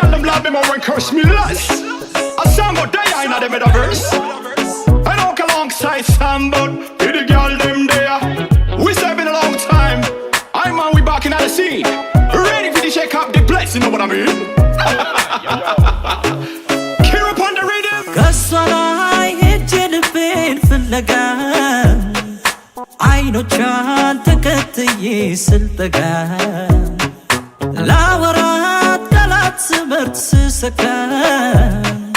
girl them love me more when curse me less. A song about die in the metaverse. I don't alongside Sam, but with the girl them there. We serving a long time. I'm on, we back in the scene. Ready for the shake up the place, you know what I mean? Kill up on the rhythm. Cause when I hit you the pain for the gun, I know John to get the yes and the gun. Laura, the lots of birds a gun.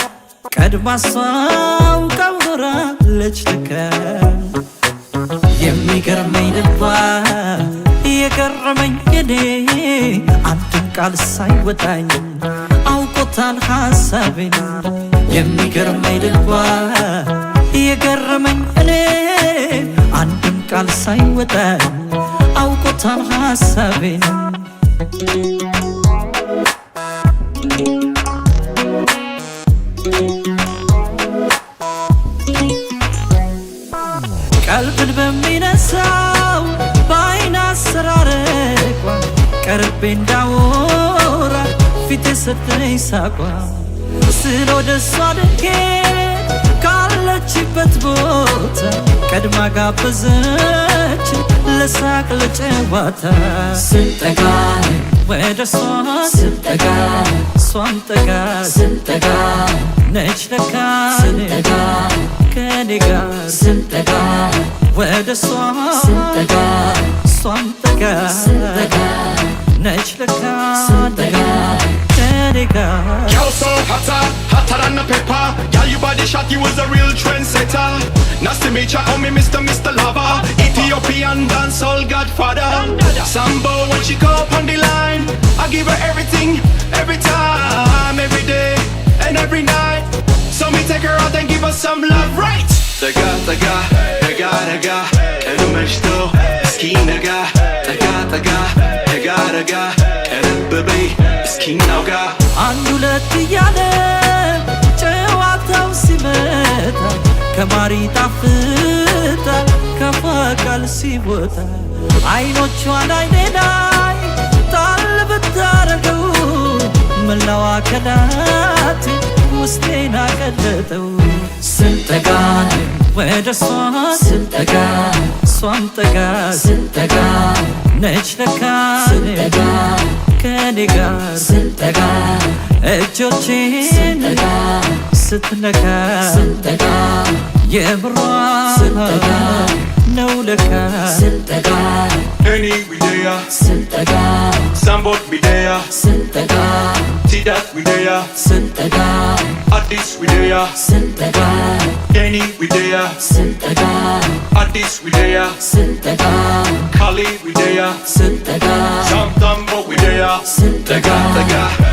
Kadmasaw kawra lech the gun. Yemigarmay the bar, Yagarmay yede, Antum Kalsai Watang, Aukotan Hasabin. Yemigarmay the bar, Yagarmay yede, Antum Kalsai Watang, Aukotan Hasabin. قلب بمينساو باين اسرارك قرب داورا في تستني ساقوا سلو دسادك ካለችበት ቦታ ቀድማ ጋበዘች ለሳቅ ለጨዋታ ስንጠጋ ወደ እሷ ስንጠጋ እሷም ጠጋ ስንጠጋ ነች ለካ ስንጠጋ ከኔ ጋር ስንጠጋ ወደ እሷ ስንጠጋ እሷም ጠጋ ስንጠጋ ነች ለካ ስንጠጋ Yo, so hotter than a pepper. Girl, your body shot, you was a real trendsetter. Nice to meet ya, oh me Mr. Lover. Ethiopian dancehall godfather. Sambo when she go up on the line, I give her everything, every time, every day and every night. So me take her out and give her some love, right? Daga, and meshto, skin daga, and baby. እስኪናውጋ አንድ ሁለት እያለ ጨዋታው ሲመታ ከማር ይጣፍጣል ከፋቃል ሲወጣ አይኖቿን አይኔ ላይ ጣል ብታረገው መላዋ ከዳት ውስጤን አቀለጠው ስንጠጋ ወደ እሷ ስንጠጋ እሷም ጠጋ ስንጠጋ ነች ለካ ስንጠጋ ከኔ ጋር ስንጠጋ እጆቼን ስንጠጋ ስትነካ ስንጠጋ የምሯን ነው ለካ ስንጠጋ Any we there, ስንጠጋ Sambot we there, ስንጠጋ Tidat we there, ስንጠጋ Addis we there, ስንጠጋ Any we there, ስንጠጋ Addis we there, ስንጠጋ Kali we there, ስንጠጋ Samtambo we there, ስንጠጋ Daga.